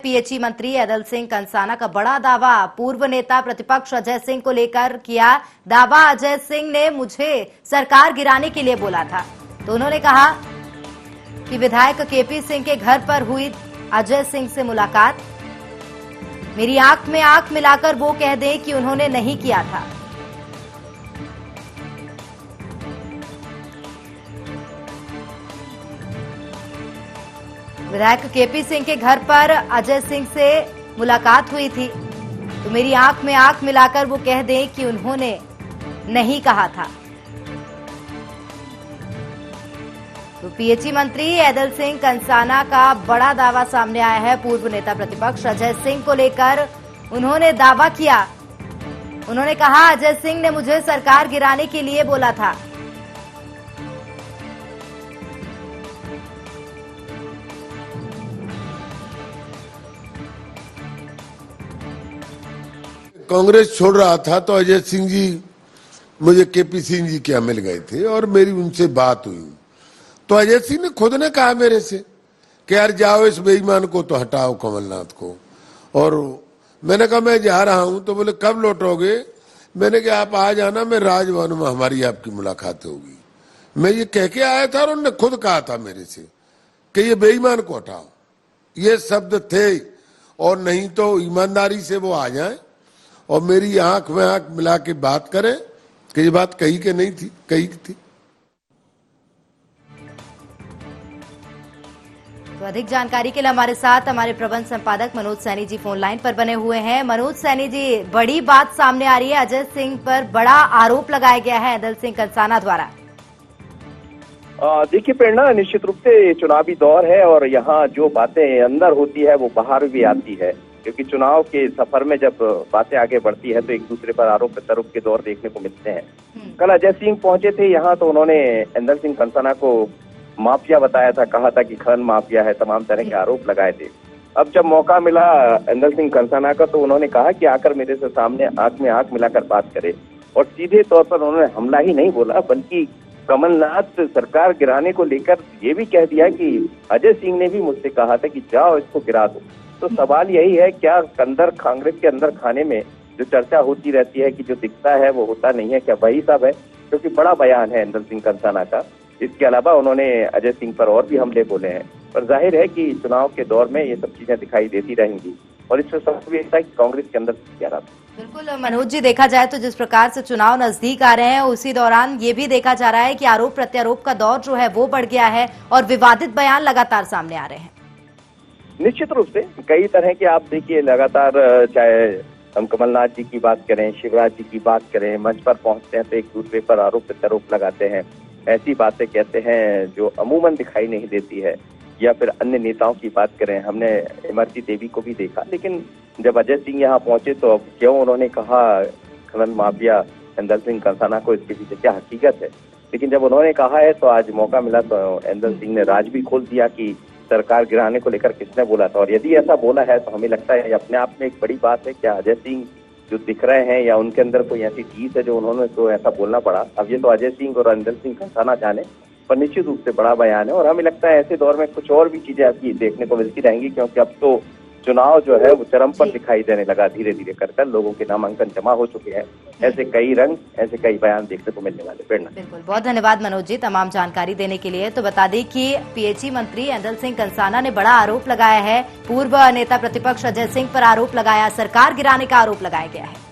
PHE मंत्री ऐदल सिंह कंसाना का बड़ा दावा। पूर्व नेता प्रतिपक्ष अजय सिंह को लेकर किया दावा। अजय सिंह ने मुझे सरकार गिराने के लिए बोला था, तो उन्होंने कहा कि विधायक केपी सिंह के घर पर हुई अजय सिंह से मुलाकात। मेरी आंख में आंख मिलाकर वो कह दें कि उन्होंने नहीं किया था। विधायक केपी सिंह के घर पर अजय सिंह से मुलाकात हुई थी, तो मेरी आंख में आंख मिलाकर वो कह दें कि उन्होंने नहीं कहा था। तो पीएचई मंत्री ऐदल सिंह कंसाना का बड़ा दावा सामने आया है। पूर्व नेता प्रतिपक्ष अजय सिंह को लेकर उन्होंने दावा किया। उन्होंने कहा अजय सिंह ने मुझे सरकार गिराने के लिए बोला था। कांग्रेस छोड़ रहा था तो अजय सिंह जी मुझे केपी सिंह जी के यहाँ मिल गए थे और मेरी उनसे बात हुई, तो अजय सिंह ने खुद ने कहा मेरे से कि यार जाओ इस बेईमान को तो हटाओ, कमलनाथ को। और मैंने कहा मैं जा रहा हूं, तो बोले कब लौटोगे? मैंने कहा आप आ जाना, मैं राजभवन में हमारी आपकी मुलाकात होगी। मैं ये कह के आया था और उन्होंने खुद कहा था मेरे से कि ये बेईमान को हटाओ, ये शब्द थे। और नहीं तो ईमानदारी से वो आ जाए और मेरी आंख में आंख मिला के बात करें कि ये बात कही के नहीं थी, कही थी। तो अधिक जानकारी के लिए हमारे साथ हमारे प्रबंध संपादक मनोज सैनी जी फोन लाइन पर बने हुए हैं। मनोज सैनी जी, बड़ी बात सामने आ रही है, अजय सिंह पर बड़ा आरोप लगाया गया है ऐदल सिंह कंसाना द्वारा। देखिए प्रेरणा, निश्चित रूप से चुनावी दौर है और यहाँ जो बातें अंदर होती है वो बाहर भी आती है, क्योंकि चुनाव के सफर में जब बातें आगे बढ़ती है तो एक दूसरे पर आरोप प्रत्यारोप के दौर देखने को मिलते हैं। कल अजय सिंह पहुंचे थे यहाँ, तो उन्होंने ऐदल सिंह कंसाना को माफिया बताया था, कहा था कि खनन माफिया है, तमाम तरह के आरोप लगाए थे। अब जब मौका मिला ऐदल सिंह कंसाना का, तो उन्होंने कहा कि आकर मेरे से सामने आंख में आंख मिलाकर बात करे। और सीधे तौर पर उन्होंने हमला ही नहीं बोला, बल्कि कमलनाथ सरकार गिराने को लेकर ये भी कह दिया कि अजय सिंह ने भी मुझसे कहा था कि जाओ इसको गिरा दो। तो सवाल यही है, क्या अंदर कांग्रेस के अंदर खाने में जो चर्चा होती रहती है कि जो दिखता है वो होता नहीं है, क्या वही सब है? क्योंकि बड़ा बयान है ऐदल सिंह कंसाना का। इसके अलावा उन्होंने अजय सिंह पर और भी हमले बोले हैं, पर जाहिर है कि चुनाव के दौर में ये सब चीजें दिखाई देती रहेंगी और इससे सबसे भी है कि कांग्रेस के अंदर क्या रहा। बिल्कुल मनोज जी, देखा जाए तो जिस प्रकार से चुनाव नजदीक आ रहे हैं, उसी दौरान ये भी देखा जा रहा है कि आरोप प्रत्यारोप का दौर जो है वो बढ़ गया है और विवादित बयान लगातार सामने आ रहे हैं। निश्चित रूप से कई तरह के आप देखिए लगातार, चाहे हम कमलनाथ जी की बात करें, शिवराज जी की बात करें, मंच पर पहुंचते हैं तो एक दूसरे पर आरोप प्रत्यारोप लगाते हैं, ऐसी बातें कहते हैं जो अमूमन दिखाई नहीं देती है। या फिर अन्य नेताओं की बात करें, हमने इमरती देवी को भी देखा, लेकिन जब अजय सिंह यहाँ पहुंचे तो अब क्यों उन्होंने कहा खनन माफिया ऐदल सिंह कंसाना को, इसके पीछे क्या हकीकत है? लेकिन जब उन्होंने कहा है तो आज मौका मिला तो ऐदल सिंह ने राज भी खोल दिया कि सरकार गिराने को लेकर किसने बोला था। और यदि ऐसा बोला है तो हमें लगता है अपने आप में एक बड़ी बात है। क्या अजय सिंह जो दिख रहे हैं या उनके अंदर कोई ऐसी चीज है जो उन्होंने तो ऐसा बोलना पड़ा? अब ये तो अजय सिंह और ऐदल सिंह कंसाना जाने, पर निश्चित रूप से बड़ा बयान है। और हमें लगता है ऐसे दौर में कुछ और भी चीजें ऐसी देखने को मिलती रहेंगी, क्योंकि अब तो चुनाव जो है वो चरम पर दिखाई देने लगा। धीरे धीरे कर लोगों के नामांकन जमा हो चुके हैं। ऐसे कई रंग, ऐसे कई बयान देखने को मिलने वाले। प्रेरणा, बिल्कुल, बहुत धन्यवाद मनोज जी तमाम जानकारी देने के लिए। तो बता दें कि पीएचई मंत्री ऐदल सिंह कंसाना ने बड़ा आरोप लगाया है। पूर्व नेता प्रतिपक्ष अजय सिंह पर आरोप लगाया, सरकार गिराने का आरोप लगाया गया है।